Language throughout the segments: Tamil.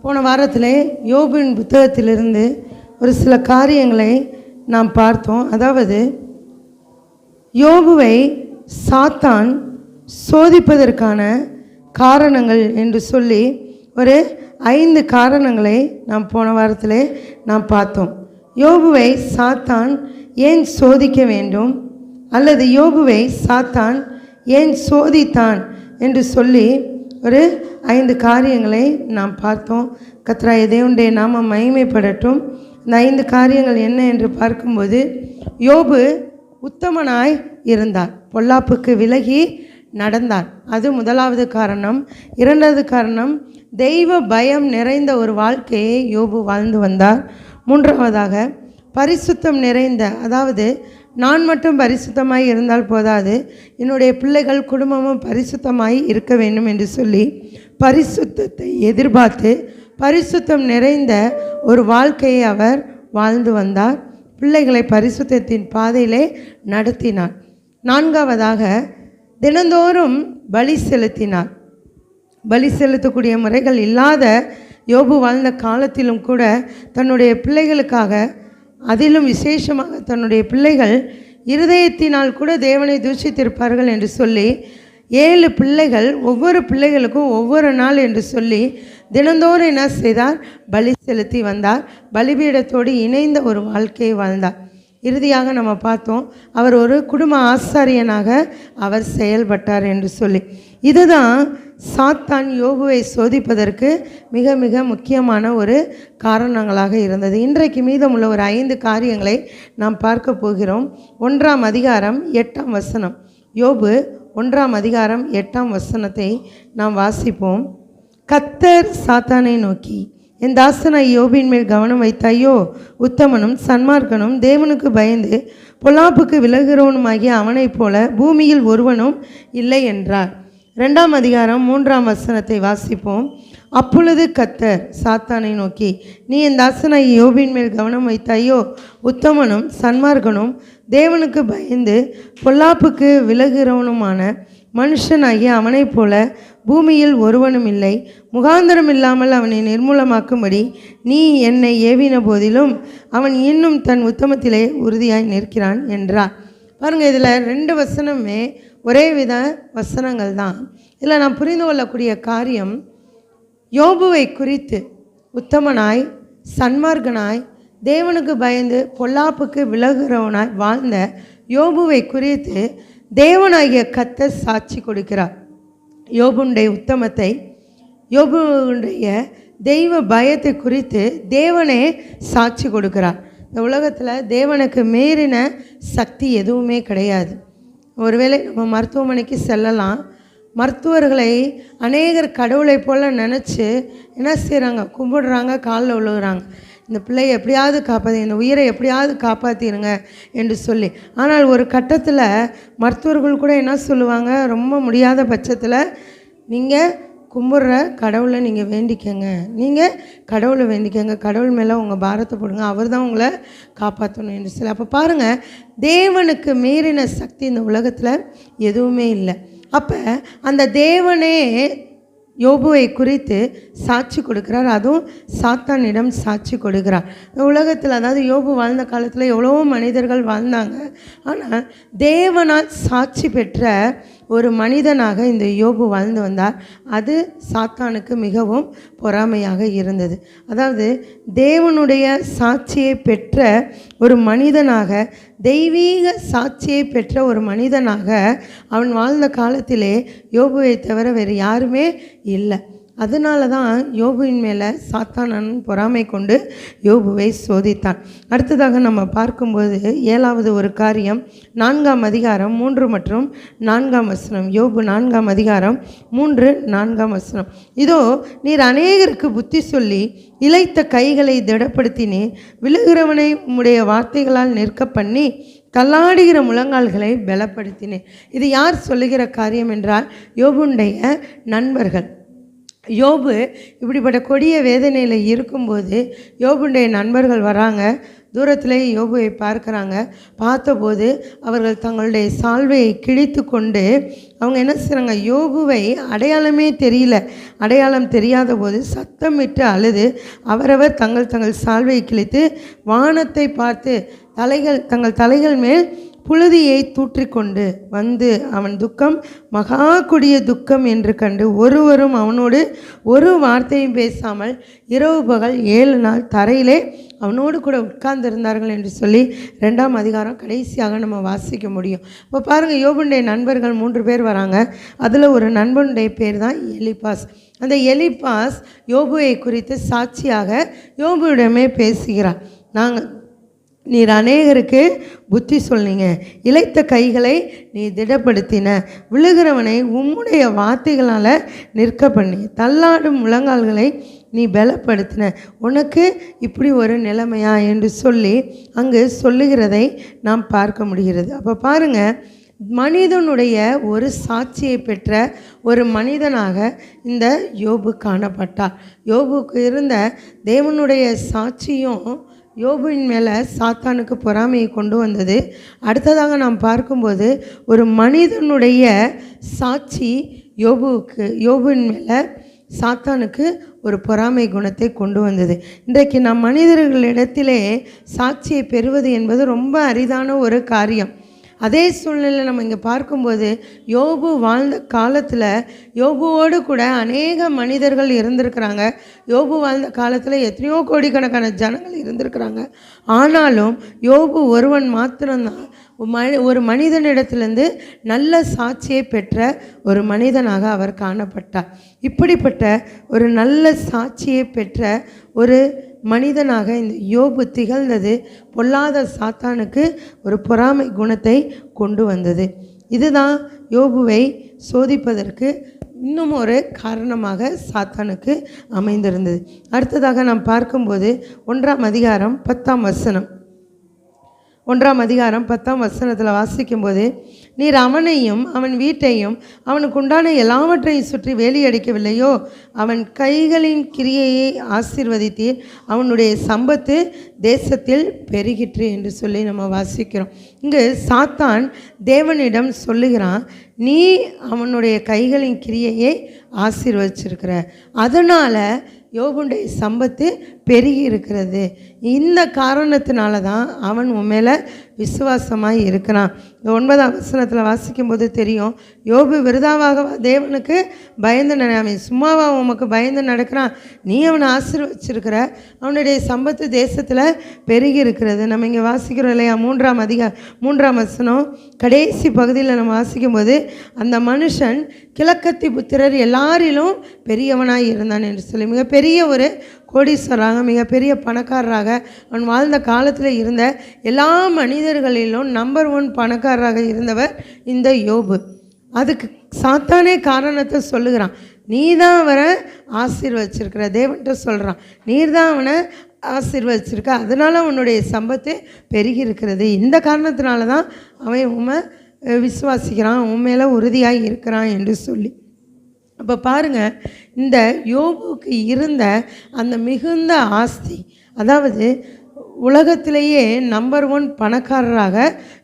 போன வாரத்தில் யோபின் புத்தகத்திலிருந்து ஒரு சில காரியங்களை நாம் பார்த்தோம். அதாவது யோபுவை சாத்தான் சோதிப்பதற்கான காரணங்கள் என்று சொல்லி ஒரு 5 காரணங்களை நாம் போன வாரத்தில் நாம் பார்த்தோம். யோபுவை சாத்தான் ஏன் சோதிக்க வேண்டும், அல்லது யோபுவை சாத்தான் ஏன் சோதித்தான் என்று சொல்லி ஒரு 5 காரியங்களை நாம் பார்த்தோம். கர்த்தராகிய தேவனுடைய நாமம் மகிமைப்படட்டும். இந்த 5 காரியங்கள் என்ன என்று பார்க்கும்போது, யோபு உத்தமனாய் இருந்தார், பொல்லாப்புக்கு விலகி நடந்தார். அது முதலாவது காரணம். இரண்டாவது காரணம், தெய்வ பயம் நிறைந்த ஒரு வாழ்க்கையை யோபு வாழ்ந்து வந்தார். மூன்றாவதாக, பரிசுத்தம் நிறைந்த, அதாவது நான் மட்டும் பரிசுத்தமாய் இருந்தால் போதாது, என்னுடைய பிள்ளைகள் குடும்பமும் பரிசுத்தமாய் இருக்க வேண்டும் என்று சொல்லி பரிசுத்தத்தை எதிர்பார்த்து பரிசுத்தம் நிறைந்த ஒரு வாழ்க்கையை அவர் வாழ்ந்து வந்தார். பிள்ளைகளை பரிசுத்தத்தின் பாதையிலே நடத்தினார். நான்காவதாக, தினந்தோறும் பலி செலுத்தினார். பலி செலுத்தக்கூடிய முறைகள் இல்லாத யோபு வாழ்ந்த காலத்திலும் கூட தன்னுடைய பிள்ளைகளுக்காக, அதிலும் விசேஷமாக தன்னுடைய பிள்ளைகள் இருதயத்தினால் கூட தேவனை தூஷித்திருப்பார்கள் என்று சொல்லி 7 பிள்ளைகள், ஒவ்வொரு பிள்ளைகளுக்கும் ஒவ்வொரு நாள் என்று சொல்லி தினந்தோறும் என்ன செய்தார், பலி செலுத்தி வந்தார். பலிபீடத்தோடு இணைந்த ஒரு வாழ்க்கையை வாழ்ந்தார். இறுதியாக நம்ம பார்த்தோம், அவர் ஒரு குடும்ப ஆசாரியனாக அவர் செயல்பட்டார் என்று சொல்லி. இதுதான் சாத்தான் யோபுவை சோதிப்பதற்கு மிக மிக முக்கியமான ஒரு காரணங்களாக இருந்தது. இன்றைக்கு மீதமுள்ள ஒரு 5 காரியங்களை நாம் பார்க்க போகிறோம். 1ஆம் அதிகாரம் 8ஆம் வசனம். யோபு 1ஆம் அதிகாரம் 8ஆம் வசனத்தை நாம் வாசிப்போம். கர்த்தர் சாத்தானை நோக்கி, என் தாசனாய் யோபின் மேல் கவனம் வைத்தாயோ, உத்தமனும் சன்மார்க்கனும் தேவனுக்கு பயந்து பொல்லாப்புக்கு விலகுகிறவனுமாகிய அவனைப் போல பூமியில் ஒருவனும் இல்லை என்றார். 2ஆம் அதிகாரம் 3ஆம் வசனத்தை வாசிப்போம். அப்பொழுது கர்த்தர் சாத்தானை நோக்கி, நீ என் தாசனாய் யோபின் மேல் கவனம் வைத்தாயோ, உத்தமனும் சன்மார்க்கனும் தேவனுக்கு பயந்து பொல்லாப்புக்கு விலகுகிறவனுமான மனுஷனாகிய அவனைப் போல பூமியில் ஒருவனும் இல்லை. முகாந்தரம் இல்லாமல் அவனை நிர்மூலமாக்கும்படி நீ என்னை ஏவின போதிலும் அவன் இன்னும் தன் உத்தமத்திலே உறுதியாய் நிற்கிறான் என்றார். பாருங்கள், இதில் 2 வசனமே ஒரே வித வசனங்கள் தான். இதில் நாம் புரிந்து கொள்ளக்கூடிய காரியம், யோபுவை குறித்து உத்தமனாய் சன்மார்க்கனாய் தேவனுக்கு பயந்து பொல்லாப்புக்கு விலகுகிறவனாய் வாழ்ந்த யோபுவை குறித்து தேவனாகிய கர்த்தர் சாட்சி கொடுக்கிறார். யோபுடைய உத்தமத்தை, யோபுடைய தெய்வ பயத்தை குறித்து தேவனே சாட்சி கொடுக்கிறார். இந்த உலகத்தில் தேவனுக்கு மீறின சக்தி எதுவுமே கிடையாது. ஒருவேளை நம்ம மருத்துவமனைக்கு செல்லலாம், மருத்துவர்களை அநேகர் கடவுளை போல் நினச்சி என்ன செய்கிறாங்க, கும்பிடுறாங்க, காலில் விழுகிறாங்க, இந்த பிள்ளையை எப்படியாவது இந்த உயிரை எப்படியாவது காப்பாற்றிடுங்க என்று சொல்லி. ஆனால் ஒரு கட்டத்தில் மருத்துவர்கள் கூட என்ன சொல்லுவாங்க, ரொம்ப முடியாத பட்சத்தில் நீங்கள் கும்பிட்ற கடவுளை நீங்கள் வேண்டிக்கங்க, நீங்கள் கடவுளை வேண்டிக்கங்க, கடவுள் மேலே உங்கள் பாரத்தை போடுங்க, அவர் தான் உங்களை காப்பாற்றணும் என்று சொல்லி. அப்போ பாருங்கள், தேவனுக்கு மீறின சக்தி இந்த உலகத்தில் எதுவுமே இல்லை. அப்போ அந்த தேவனே யோபுவை குறித்து சாட்சி கொடுக்கிறார், அதுவும் சாத்தானிடம் சாட்சி கொடுக்கிறார். இந்த உலகத்தில், அதாவது யோபு வாழ்ந்த காலத்தில் எவ்வளவோ மனிதர்கள் வாழ்ந்தாங்க, ஆனால் தேவனால் சாட்சி பெற்ற ஒரு மனிதனாக இந்த யோபு வாழ்ந்து வந்தார். அது சாத்தானுக்கு மிகவும் பொறாமையாக இருந்தது. அதாவது தேவனுடைய சாட்சியை பெற்ற ஒரு மனிதனாக, தெய்வீக சாட்சியை பெற்ற ஒரு மனிதனாக அவன் வாழ்ந்த காலத்திலே யோபுவை தவிர வேறு யாருமே இல்லை. அதனால தான் யோபுவின் மேலே சாத்தான் பொறாமை கொண்டு யோபுவை சோதித்தான். அடுத்ததாக நம்ம பார்க்கும்போது 7வது ஒரு காரியம், 4ஆம் அதிகாரம் 3 மற்றும் 4ஆம் வசனம். யோபு 4ஆம் அதிகாரம் 3, 4ஆம் வசனம். இதோ, நீர் அநேகருக்கு புத்தி சொல்லி இளைத்த கைகளை திடப்படுத்தினீர், விழுகிறவனை உம்முடைய வார்த்தைகளால் நிற்க பண்ணி தள்ளாடுகிற முழங்கால்களை பலப்படுத்தினேன். இது யார் சொல்லுகிற காரியம் என்றால், யோபுடைய நண்பர்கள். யோபு இப்படிப்பட்ட கொடிய வேதனையில் இருக்கும்போது யோபுடைய நண்பர்கள் வராங்க. தூரத்திலே யோபுவை பார்க்குறாங்க. பார்த்தபோது அவர்கள் தங்களுடைய சால்வையை கிழித்து கொண்டு அவங்க என்ன செய்கிறாங்க, யோபுவை அடையாளமே தெரியல. அடையாளம் தெரியாத போது சத்தமிட்டு அழுது அவரவர் தங்கள் சால்வையை கிழித்து வானத்தை பார்த்து தங்கள் தலைகள் மேல் புழுதியை தூற்றிக்கொண்டு வந்து அவன் துக்கம் மகா கொடிய துக்கம் என்று கண்டு ஒருவரும் அவனோடு ஒரு வார்த்தையும் பேசாமல் இரவு பகல் 7 நாள் தரையிலே அவனோடு கூட உட்கார்ந்திருந்தார்கள் என்று சொல்லி 2ஆம் அதிகாரம் கடைசியாக நம்ம வாசிக்க முடியும். இப்போ பாருங்கள், யோபுடைய நண்பர்கள் 3 பேர் வராங்க. அதில் ஒரு நண்பனுடைய பேர் தான் எலிப்பாஸ். அந்த எலிப்பாஸ் யோபுவை குறித்து சாட்சியாக யோபுவிடமே பேசுகிறார். நீர் அநேகருக்கு புத்தி சொன்னீங்க, இளைத்த கைகளை நீ திடப்படுத்தின, விழுகிறவனை உம்முடைய வார்த்தைகளால் நிற்க பண்ணி, தள்ளாடும் முழங்கால்களை நீ பலப்படுத்தின, உனக்கு இப்படி ஒரு நிலைமையா என்று சொல்லி அங்கு சொல்லுகிறதை நாம் பார்க்க முடிகிறது. அப்போ பாருங்கள், மனிதனுடைய ஒரு சாட்சியை பெற்ற ஒரு மனிதனாக இந்த யோபு காணப்பட்டார். யோபுக்கு இருந்த தேவனுடைய சாட்சியும் யோபுவின் மேலே சாத்தானுக்கு பொறாமையை கொண்டு வந்தது. அடுத்ததாக நாம் பார்க்கும்போது ஒரு மனிதனுடைய சாட்சி யோபுவின் மேலே சாத்தானுக்கு ஒரு பொறாமை குணத்தை கொண்டு வந்தது. இன்றைக்கு நம் மனிதர்களிடத்திலே சாட்சியை பெறுவது என்பது ரொம்ப அரிதான ஒரு காரியம். அதே சூழ்நிலையில் நம்ம இங்கே பார்க்கும்போது யோபு வாழ்ந்த காலத்தில் யோபுவோடு கூட அநேக மனிதர்கள் இருந்திருக்கிறாங்க. யோபு வாழ்ந்த காலத்தில் எத்தனையோ கோடிக்கணக்கான ஜனங்கள் இருந்திருக்கிறாங்க. ஆனாலும் யோபு ஒருவன் மாத்திரம்தான் ஒரு மனிதனிடத்திலிருந்து நல்ல சாட்சியை பெற்ற ஒரு மனிதனாக அவர் காணப்பட்டார். இப்படிப்பட்ட ஒரு நல்ல சாட்சியை பெற்ற ஒரு மனிதனாக இந்த யோபு திகழ்ந்தது பொல்லாத சாத்தானுக்கு ஒரு பொறாமை குணத்தை கொண்டு வந்தது. இதுதான் யோபுவை சோதிப்பதற்கு இன்னும் ஒரு காரணமாக சாத்தானுக்கு அமைந்திருந்தது. அடுத்ததாக நாம் பார்க்கும்போது 1ஆம் அதிகாரம் 10ஆம் வசனம். 1ஆம் அதிகாரம் 10ஆம் வசனத்தில் வாசிக்கும்போது, நீர் அவனையும் அவன் வீட்டையும் அவனுக்கு உண்டான எல்லாவற்றையும் சுற்றி வேலியடிக்கவில்லையோ, அவன் கைகளின் கிரியையை ஆசீர்வதித்தீர், அவனுடைய சம்பத்து தேசத்தில் பெருகிற்று என்று சொல்லி நம்ம வாசிக்கிறோம். இங்கு சாத்தான் தேவனிடம் சொல்லுகிறான், நீ அவனுடைய கைகளின் கிரியையை ஆசீர்வதிச்சிருக்கிற, அதனால் யோபுடைய சம்பத்து பெருகி இருக்கிறது. இந்த காரணத்தினால தான் அவன் உண்மையில விசுவாசமாய் இருக்கிறான். இந்த 9ஆம் வசனத்தில் வாசிக்கும்போது தெரியும், யோபு விருதாவாக தேவனுக்கு பயந்து அவன் சும்மாவா உமக்கு பயந்து நடக்கிறான், நீ அவனை ஆசீர்வச்சிருக்கிற, அவனுடைய சம்பத்து தேசத்தில் பெருகி இருக்கிறது. நம்ம இங்கே வாசிக்கிறோம் இல்லையா, 3ஆம் வசனம் கடைசி பகுதியில் நம்ம வாசிக்கும்போது, அந்த மனுஷன் கிழக்கத்தி புத்திரர் எல்லாரிலும் பெரியவனாய் இருந்தான் என்று சொல்லி மிகப்பெரிய ஒரு கோடீஸ்வராக மிகப்பெரிய பணக்காரராக அவன் வாழ்ந்த காலத்தில் இருந்த எல்லா மனிதர்களிலும் நம்பர் 1 பணக்காரராக இருந்தவர் இந்த யோபு. அதுக்கு சாத்தானே காரணத்தை சொல்லுகிறான், நீ தான் அவரை ஆசீர்வச்சிருக்கிற, தேவன்கிட்ட சொல்கிறான், நீர் தான் அவனை ஆசீர்வச்சிருக்க, அதனால் அவனுடைய சம்பத்து பெருகி இருக்கிறது. இந்த காரணத்தினால தான் அவன் உண்மை விசுவாசிக்கிறான், உண்மையில உறுதியாக இருக்கிறான் என்று சொல்லி. அப்போ பாருங்கள், இந்த யோபுக்கு இருந்த அந்த மிகுந்த ஆஸ்தி, அதாவது உலகத்திலேயே நம்பர் 1 பணக்காரராக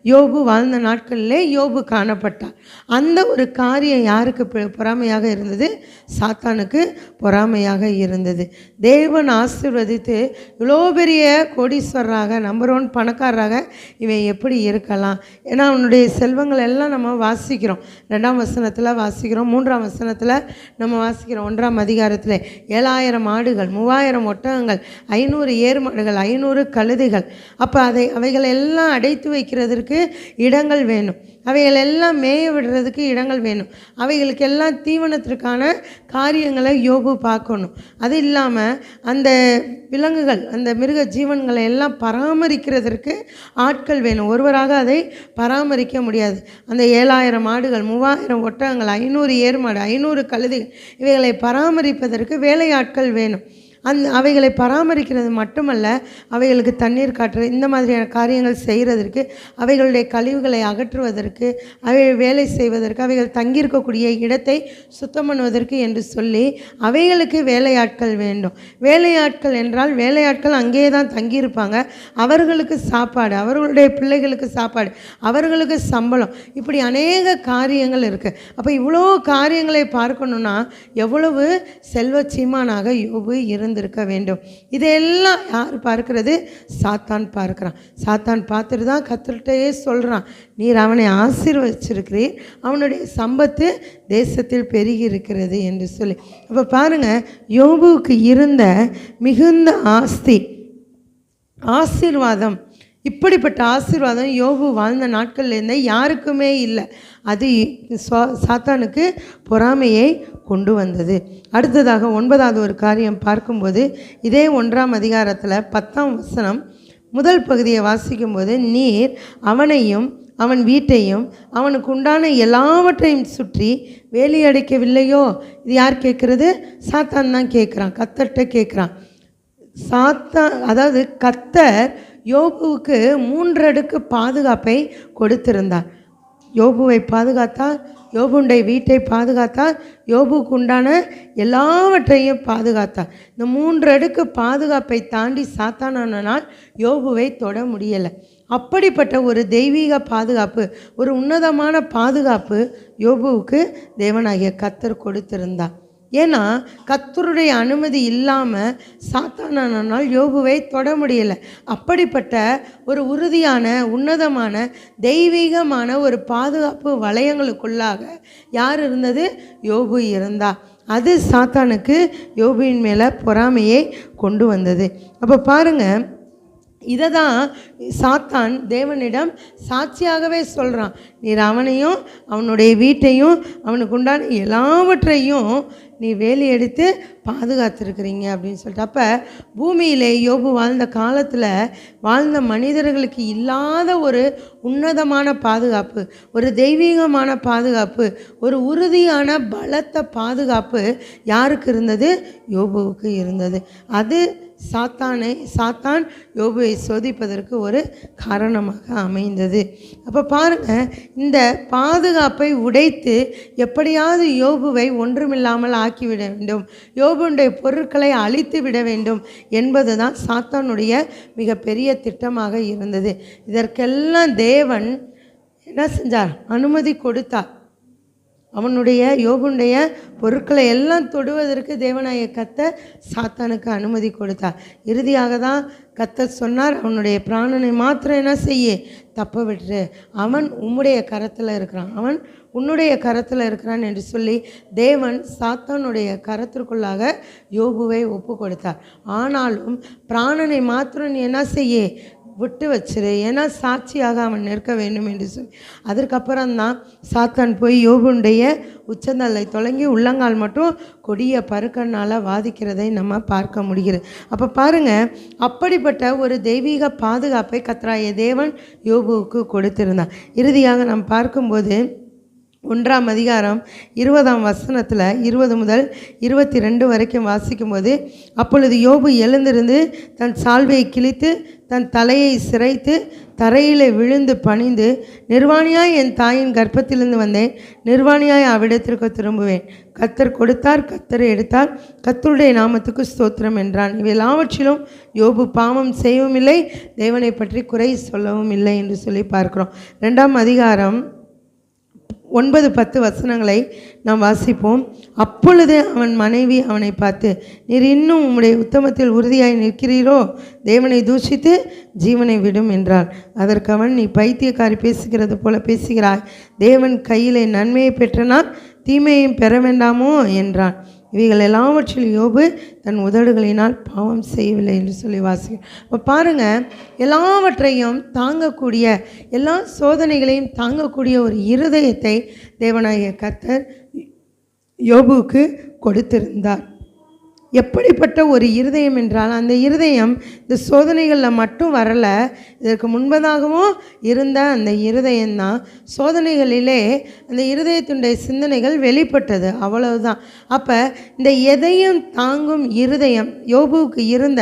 யோபு வாழ்ந்த நாட்களிலே யோபு காணப்பட்டார். அந்த ஒரு காரியம் யாருக்கு பொறாமையாக இருந்தது? சாத்தானுக்கு பொறாமையாக இருந்தது. தேவன் ஆசீர்வதித்து இவ்வளோ பெரிய கோடீஸ்வரராக நம்பர் 1 பணக்காரராக இவன் எப்படி இருக்கலாம்? ஏன்னா அவனுடைய செல்வங்கள் எல்லாம் நம்ம வாசிக்கிறோம். 2ஆம் வசனத்தில் வாசிக்கிறோம், 3ஆம் வசனத்தில் நம்ம வாசிக்கிறோம். 1ஆம் அதிகாரத்தில் 7000 ஆடுகள், 3000 ஒட்டகங்கள், 500 ஏர் மாடுகள், 500 கழுதைகள். அப்போ அவைகள் எல்லாம் அடைத்து வைக்கிறதற்கு இடங்கள் வேணும், அவைகள் எல்லாம் மேய விடுறதுக்கு இடங்கள் வேணும், அவைகளுக்கு எல்லாம் தீவனத்திற்கான காரியங்களை யோபு பார்க்கணும். அது இல்லாமல் அந்த விலங்குகள், அந்த மிருக ஜீவன்களை எல்லாம் பராமரிக்கிறதற்கு ஆட்கள் வேணும். ஒருவராக அதை பராமரிக்க முடியாது. அந்த 7000 ஆடுகள், 3000 ஒட்டகங்கள், 500 ஏர் மாடு, 500 கழுதைகள், இவைகளை பராமரிப்பதற்கு வேலையாட்கள் வேணும். அவைகளை பராமரிக்கிறது மட்டுமல்ல, அவைகளுக்கு தண்ணீர் காட்டுறது, இந்த மாதிரியான காரியங்கள் செய்கிறதற்கு, அவைகளுடைய கழிவுகளை அகற்றுவதற்கு, அவைகள் வேலை செய்வதற்கு, அவைகள் தங்கியிருக்கக்கூடிய இடத்தை சுத்தம் பண்ணுவதற்கு என்று சொல்லி அவைகளுக்கு வேலையாட்கள் வேண்டும். வேலையாட்கள் என்றால் வேலையாட்கள் அங்கேயே தான் தங்கியிருப்பாங்க. அவர்களுக்கு சாப்பாடு, அவர்களுடைய பிள்ளைகளுக்கு சாப்பாடு, அவர்களுக்கு சம்பளம், இப்படி அநேக காரியங்கள் இருக்குது. அப்போ இவ்வளோ காரியங்களை பார்க்கணுன்னா எவ்வளவு செல்வ சீமானாக யோபு இருந்திருக்க வேண்டும். இதையெல்லாம் யார் பார்க்கிறது? சாத்தான் பார்க்குறான். சாத்தான் பார்த்துட்டு தான் கர்த்தர்கிட்டயே சொல்கிறான், நீர் அவனை ஆசீர்வதிச்சிருக்கிறீர், அவனுடைய சம்பத்து தேசத்தில் பெருகி இருக்கிறது என்று சொல்லி. அப்போ பாருங்கள், யோபுவுக்கு இருந்த மிகுந்த ஆசீர்வாதம், இப்படிப்பட்ட ஆசீர்வாதம் யோபு வாழ்ந்த நாட்கள்லேருந்தே யாருக்குமே இல்லை. அது சாத்தானுக்கு பொறாமையை கொண்டு வந்தது. அடுத்ததாக 9வது ஒரு காரியம் பார்க்கும்போது, இதே 1ஆம் அதிகாரத்தில் 10ஆம் வசனம் முதல் பகுதியை வாசிக்கும்போது, நீர் அவனையும் அவன் வீட்டையும் அவனுக்கு உண்டான எல்லாவற்றையும் சுற்றி வேலி அடைக்கவில்லையோ? இது யார் கேட்குறது? சாத்தான் தான் கேட்குறான், கர்த்தர்கிட்ட கேட்குறான். அதாவது கர்த்தர் யோபுவுக்கு 3 அடுக்கு பாதுகாப்பை கொடுத்திருந்தார். யோபுவை பாதுகாத்தார், யோபுடைய வீட்டை பாதுகாத்தார், யோபுக்கு உண்டான எல்லாவற்றையும் பாதுகாத்தார். இந்த 3 அடுக்கு பாதுகாப்பை தாண்டி சாத்தானால் யோபுவை தொட முடியலை. அப்படிப்பட்ட ஒரு தெய்வீக பாதுகாப்பு, ஒரு உன்னதமான பாதுகாப்பு யோபுவுக்கு தேவனாகிய கர்த்தர் கொடுத்திருந்தார். ஏன்னா கர்த்தருடைய அனுமதி இல்லாமல் சாத்தானால் யோபுவை தொட முடியலை. அப்படிப்பட்ட ஒரு உறுதியான, உன்னதமான, தெய்வீகமான ஒரு பாதுகாப்பு வளையங்களுக்குள்ளாக யார் இருந்தது? யோபு இருந்தா. அது சாத்தானுக்கு யோபுவின் மேலே பொறாமையை கொண்டு வந்தது. அப்போ பாருங்கள், இதை தான் சாத்தான் தேவனிடம் சாட்சியாகவே சொல்கிறான், நீர் அவனையும் அவனுடைய வீட்டையும் அவனுக்கு உண்டான எல்லாவற்றையும் நீ வேலி எடுத்து பாதுகாத்துருக்குறீங்க அப்படின்னு சொல்லிட்டு. அப்போ பூமியிலே யோபு வாழ்ந்த காலத்தில் வாழ்ந்த மனிதர்களுக்கு இல்லாத ஒரு உன்னதமான பாதுகாப்பு, ஒரு தெய்வீகமான பாதுகாப்பு, ஒரு உறுதியான பலத்த பாதுகாப்பு யாருக்கு இருந்தது? யோபுவுக்கு இருந்தது. அது சாத்தான் யோபுவை சோதிப்பதற்கு ஒரு காரணமாக அமைந்தது. அப்போ பாருங்கள், இந்த பாதுகாப்பை உடைத்து எப்படியாவது யோபுவை ஒன்றுமில்லாமல் ஆக்கிவிட வேண்டும், யோபுடைய பொருட்களை அழித்து விட வேண்டும் என்பது தான் சாத்தானுடைய மிகப்பெரிய திட்டமாக இருந்தது. இதற்கெல்லாம் தேவன் என்ன செஞ்சார்? அனுமதி கொடுத்தார். அவனுடைய யோபுடைய பொருட்களை எல்லாம் தொடுவதற்கு தேவனாய கர்த்தர் சாத்தானுக்கு அனுமதி கொடுத்தார். இறுதியாக தான் கர்த்தர் சொன்னார், அவனுடைய பிராணனை மாத்திரம் என்ன செய்ய? தப்ப விட்டுரு, அவன் உம்முடைய கரத்தில் இருக்கிறான், அவன் உன்னுடைய கரத்தில் இருக்கிறான் என்று சொல்லி தேவன் சாத்தானுடைய கரத்திற்குள்ளாக யோபுவை ஒப்பு கொடுத்தார். ஆனாலும் பிராணனை மாத்திரம் நீ என்ன செய்ய? விட்டு வச்சிரு, ஏன்னா சாட்சியாக அவன் நிற்க வேண்டும் என்று சொல்லி. அதற்கப்புறம்தான் சாத்தான் போய் யோபுடைய உச்சந்தலை தொடங்கி உள்ளங்கால் மட்டும் கொடிய பருக்கனால் வாதிக்கிறதை நம்ம பார்க்க முடிகிறது. அப்போ பாருங்கள், அப்படிப்பட்ட ஒரு தெய்வீக பாதுகாப்பை கர்த்தராகிய தேவன் யோபுவுக்கு கொடுத்திருந்தார். இறுதியாக நாம் பார்க்கும்போது 1ஆம் அதிகாரம் 20ஆம் வசனத்தில் 20 முதல் 22 வரைக்கும் வாசிக்கும்போது, அப்பொழுது யோபு எழுந்திருந்து தன் சால்வையை கிழித்து தன் தலையை சிரைத்து தரையில் விழுந்து பணிந்து, நிர்வாணியாய் என் தாயின் கர்ப்பத்திலிருந்து வந்தேன், நிர்வாணியாய் அவ்விடத்திற்கு திரும்புவேன். கர்த்தர் கொடுத்தார், கர்த்தர் எடுத்தார், கர்த்தருடைய நாமத்துக்கு ஸ்தோத்திரம் என்றான். இவையெல்லாவற்றிலும் யோபு பாவம் செய்யவும் இல்லை, தேவனை பற்றி குறை சொல்லவும் இல்லை என்று சொல்லி பார்க்கிறோம். 2ஆம் அதிகாரம் 9-10 வசனங்களை நாம் வாசிப்போம். அப்பொழுது அவன் மனைவி அவனை பார்த்து, நீர் இன்னும் உம்முடைய உத்தமத்தில் உறுதியாய் நிற்கிறீரோ? தேவனை தூஷித்து ஜீவனை விடும் என்றார். அதற்கு அவன், நீ பைத்தியக்காரி பேசுகிறது போல பேசுகிறாய், தேவன் கையிலே நன்மையை பெற்றனால் தீமையையும் பெற வேண்டாமோ என்றான். இவைகள் எல்லாவற்றில் யோபு தன் உதடுகளினால் பாவம் செய்யவில்லை என்று சொல்லி வாசிக்கிறோம். இப்போ பாருங்கள், எல்லாவற்றையும் தாங்கக்கூடிய, எல்லா சோதனைகளையும் தாங்கக்கூடிய ஒரு இருதயத்தை தேவனாகிய கர்த்தர் யோபுவுக்கு கொடுத்திருந்தார். எப்படிப்பட்ட ஒரு இருதயம் என்றால், அந்த இருதயம் இந்த சோதனைகளில் மட்டும் வரலை, இதற்கு முன்பதாகவும் இருந்த அந்த இருதயம்தான் சோதனைகளிலே அந்த இருதயத்துடைய சிந்தனைகள் வெளிப்பட்டது, அவ்வளவுதான். அப்போ இந்த எதையும் தாங்கும் இருதயம், யோபுவுக்கு இருந்த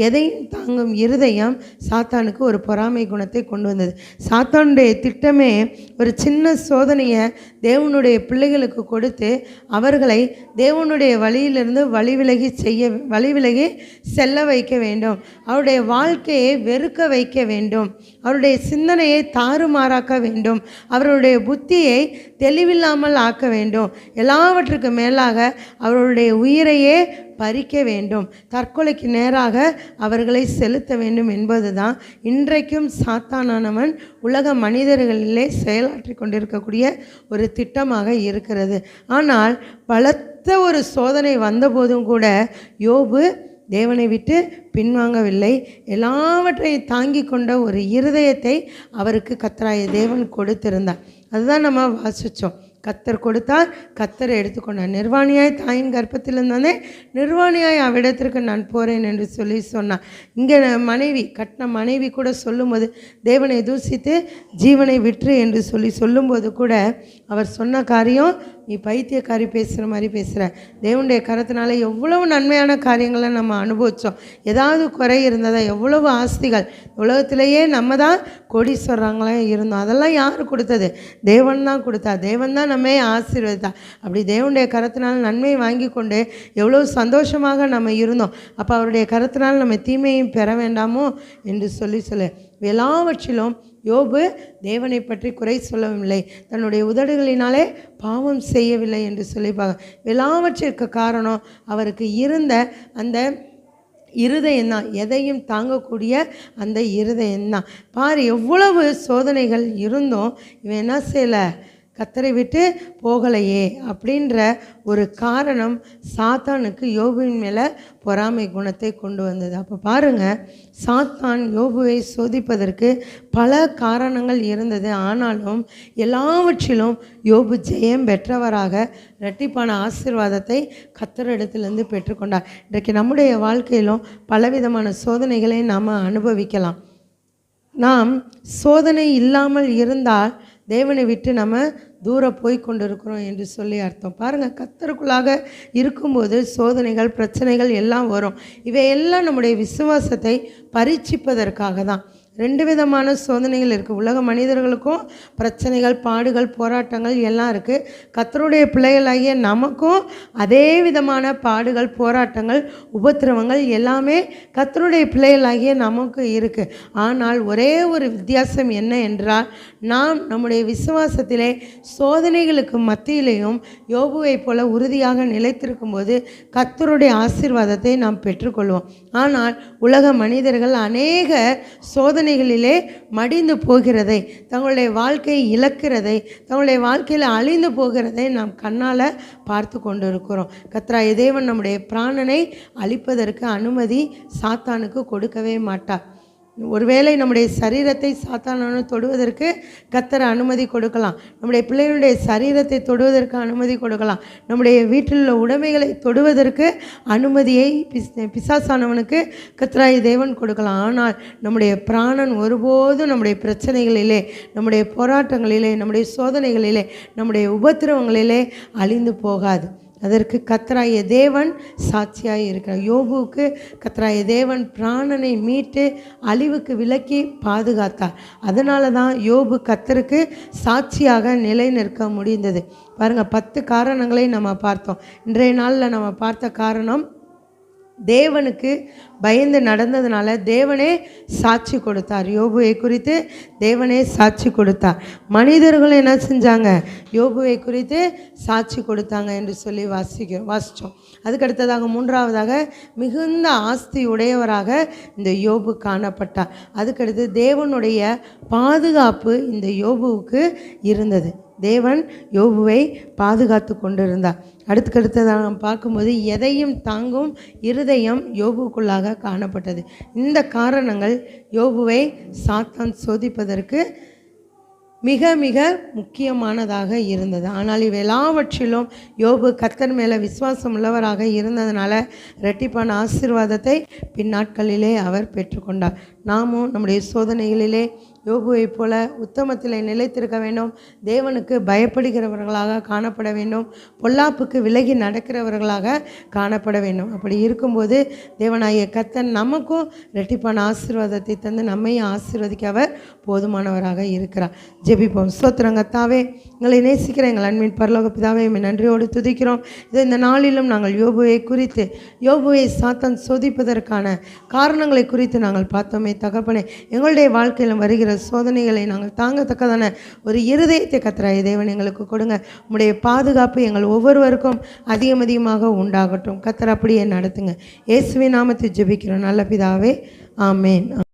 எதையும் தாங்கும் இருதயம் சாத்தானுக்கு ஒரு பொறாமை குணத்தை கொண்டு வந்தது. சாத்தானுடைய திட்டமே ஒரு சின்ன சோதனையை தேவனுடைய பிள்ளைகளுக்கு கொடுத்து அவர்களை தேவனுடைய வழியிலிருந்து வழி விலகி செல்ல வைக்க வேண்டும், அவருடைய வாழ்க்கையை வெறுக்க வைக்க வேண்டும், அவருடைய சிந்தனையை தாறுமாறாக்க வேண்டும், அவருடைய புத்தியை தெளிவில்லாமல் ஆக்க வேண்டும், எல்லாவற்றுக்கு மேலாக அவருடைய உயிரையே பறிக்க வேண்டும், தற்கொலைக்கு நேராக அவர்களை செலுத்த வேண்டும் என்பதுதான் இன்றைக்கும் சாத்தானானவன் உலக மனிதர்களிலே செயலாற்றி கொண்டிருக்கக்கூடிய ஒரு திட்டமாக இருக்கிறது. ஆனால் பலத்த ஒரு சோதனை வந்தபோதும் கூட யோபு தேவனை விட்டு பின்வாங்கவில்லை. எல்லாவற்றையும் தாங்கி கொண்ட ஒரு இருதயத்தை அவருக்கு கர்த்தராகிய தேவன் கொடுத்திருந்தார். அதுதான் நம்ம வாசித்தோம். கர்த்தர் கொடுத்தார், கர்த்தர் எடுத்துக்கொண்டார். நிர்வாணியாய் தாயின் கர்ப்பத்தில் இருந்தானே, நிர்வாணியாய் அவ்விடத்திற்கு நான் போகிறேன் என்று சொல்லி சொன்னார். இங்கே கட்டின மனைவி கூட சொல்லும்போது தேவனை தூசித்து ஜீவனை விற்று என்று சொல்லும்போது கூட அவர் சொன்ன காரியம், நீ பைத்தியக்காரி பேசுகிற மாதிரி பேசுகிற, தேவனுடைய கரத்தினால எவ்வளவு நன்மையான காரியங்களை நம்ம அனுபவித்தோம், ஏதாவது குறை இருந்ததா, எவ்வளவு ஆஸ்திகள் உலகத்திலேயே நம்ம தான் கோடீஸ்வரங்களே இருந்தோம், அதெல்லாம் யார் கொடுத்தது? தேவன் தான் கொடுத்தா, தேவன் தான் நம்மை ஆசீர்வதித்தார். அப்படி தேவனுடைய கரத்தினால் நன்மையை வாங்கி கொண்டு எவ்வளோ சந்தோஷமாக நம்ம இருந்தோம். அப்போ அவருடைய கரத்தினால் நம்ம தீமையும் பெற வேண்டாமோ என்று சொல்லி எல்லாவற்றிலும் யோபு தேவனை பற்றி குறை சொல்லவில்லை, தன்னுடைய உதடுகளினாலே பாவம் செய்யவில்லை என்று சொல்லிப்பாங்க. எல்லாவற்றிற்கு காரணம் அவருக்கு இருந்த அந்த இருதயம்தான், எதையும் தாங்கக்கூடிய அந்த இருதயம்தான். பாரு, எவ்வளவு சோதனைகள் இருந்தும் இவன் என்ன செய்யலை, கர்த்தரை விட்டு போகலையே அப்படின்ற ஒரு காரணம் சாத்தானுக்கு யோபுவின் மேலே பொறாமை குணத்தை கொண்டு வந்தது. அப்போ பாருங்கள், சாத்தான் யோபுவை சோதிப்பதற்கு பல காரணங்கள் இருந்தது. ஆனாலும் எல்லாவற்றிலும் யோபு ஜெயம் பெற்றவராக இரட்டிப்பான ஆசீர்வாதத்தை கர்த்தரிடத்திலிருந்து பெற்றுக்கொண்டார். இன்றைக்கு நம்முடைய வாழ்க்கையிலும் பலவிதமான சோதனைகளை நாம் அனுபவிக்கலாம். நாம் சோதனை இல்லாமல் இருந்தால் தேவனை விட்டு நம்ம தூரம் போய் கொண்டிருக்கிறோம் என்று சொல்லி அர்த்தம். பாருங்கள், கர்த்தருக்குள்ளாக இருக்கும்போது சோதனைகள், பிரச்சனைகள் எல்லாம் வரும். இவையெல்லாம் நம்முடைய விசுவாசத்தை பரீட்சிப்பதற்காக தான். ரெண்டு விதமான சோதனைகள் இருக்குது. உலக மனிதர்களுக்கும் பிரச்சனைகள், பாடுகள், போராட்டங்கள் எல்லாம் இருக்குது. கர்த்தருடைய பிள்ளைகளாகிய நமக்கும் அதே விதமான பாடுகள், போராட்டங்கள், உபத்திரவங்கள் எல்லாமே கர்த்தருடைய பிள்ளைகளாகிய நமக்கு இருக்குது. ஆனால் ஒரே ஒரு வித்தியாசம் என்ன என்றால், நாம் நம்முடைய விசுவாசத்திலே சோதனைகளுக்கு மத்தியிலேயும் யோபுவை போல உறுதியாக நிலைத்திருக்கும் போது கர்த்தருடைய ஆசீர்வாதத்தை நாம் பெற்றுக்கொள்வோம். ஆனால் உலக மனிதர்கள் அநேக சோதனைகளிலே மடிந்து போகிறதை, தங்களுடைய வாழ்க்கையை இழக்கிறதை, தங்களுடைய வாழ்க்கையில் அழிந்து போகிறதை நாம் கண்ணால் பார்த்து கொண்டு இருக்கிறோம். கர்த்தராகிய தேவன் நம்முடைய பிராணனை அழிப்பதற்கு அனுமதி சாத்தானுக்கு கொடுக்கவே மாட்டார். ஒருவேளை நம்முடைய சரீரத்தை சாத்தான தொடுவதற்கு கர்த்தர் அனுமதி கொடுக்கலாம், நம்முடைய பிள்ளைகளுடைய சரீரத்தை தொடுவதற்கு அனுமதி கொடுக்கலாம், நம்முடைய வீட்டில் உள்ள உடைமைகளை தொடுவதற்கு அனுமதியை பிசாசானவனுக்கு கர்த்தராகிய தேவன் கொடுக்கலாம். ஆனால் நம்முடைய பிராணன் ஒருபோதும் நம்முடைய பிரச்சனைகளிலே, நம்முடைய போராட்டங்களிலே, நம்முடைய சோதனைகளிலே, நம்முடைய உபத்திரவங்களிலே அழிந்து போகாது. அதற்கு கர்த்தராகிய தேவன் சாட்சியாக இருக்கிறார். யோபுவுக்கு கர்த்தராகிய தேவன் பிராணனை மீட்டு அழிவுக்கு விலக்கி பாதுகாத்தார். அதனால தான் யோபு கர்த்தருக்கு சாட்சியாக நிலை நிற்க முடிந்தது. பாருங்கள், 10 காரணங்களை நம்ம பார்த்தோம். இன்றைய நாளில் நம்ம பார்த்த காரணம், தேவனுக்கு பயந்து நடந்ததுனால தேவனே சாட்சி கொடுத்தார். யோபுவை குறித்து தேவனே சாட்சி கொடுத்தார். மனிதர்களும் என்ன செஞ்சாங்க, யோபுவை குறித்து சாட்சி கொடுத்தாங்க என்று சொல்லி வாசித்தோம். அதுக்கடுத்ததாக 3ஆவதாக மிகுந்த ஆஸ்தி உடையவராக இந்த யோபு காணப்பட்டார். அதுக்கடுத்து தேவனுடைய பாதுகாப்பு இந்த யோபுவுக்கு இருந்தது. தேவன் யோபுவை பாதுகாத்து கொண்டிருந்தார். அடுத்ததாக நாம் பார்க்கும்போது எதையும் தாங்கும் இருதயம் யோபுக்குள்ளாக காணப்பட்டது. இந்த காரணங்கள் யோபுவை சாத்தான் சோதிப்பதற்கு மிக மிக முக்கியமானதாக இருந்தது. ஆனால் இவையெல்லாவற்றிலும் யோபு கர்த்தர் மேலே விசுவாசம் உள்ளவராக இருந்ததுனால இரட்டிப்பான ஆசீர்வாதத்தை பின்னாட்களிலே அவர் பெற்றுக்கொண்டார். நாமும் நம்முடைய சோதனைகளிலே யோபுவைப் போல உத்தமத்தில் நிலைத்திருக்க வேண்டும். தேவனுக்கு பயப்படுகிறவர்களாக காணப்பட வேண்டும். பொல்லாப்புக்கு விலகி நடக்கிறவர்களாக காணப்பட வேண்டும். அப்படி இருக்கும்போது தேவனாகிய கர்த்தர் நமக்கும் இரட்டிப்பான ஆசீர்வாதத்தை தந்து நம்மையும் ஆசீர்வதிக்க அவர் போதுமானவராக இருக்கிறார். ஜெபிப்போம். ஸ்தோத்திரம் கர்த்தாவே, எங்களை நேசிக்கிற எங்கள் அன்பின் பரலோக பிதாவே, நன்றியோடு துதிக்கிறோம். இந்த நாளிலும் நாங்கள் யோபுவை குறித்து, யோபுவை சாத்தான் சோதிப்பதற்கான காரணங்களை குறித்து நாங்கள் பார்த்தோமே தகப்பனே. எங்களுடைய வாழ்க்கையிலும் வருகிற சோதனைகளை நாங்கள் தாங்கத்தக்கதான ஒரு இருதயத்தை கர்த்தராகிய தேவன் எங்களுக்கு கொடுங்க. உம்முடைய பாதுகாப்பு எங்கள் ஒவ்வொருவருக்கும் அதிகமாக உண்டாகட்டும். கர்த்தர் அப்படியே நடத்துங்க. இயேசுவின் நாமத்தில் ஜெபிக்கிறோம் நல்ல பிதாவே, ஆமேன்.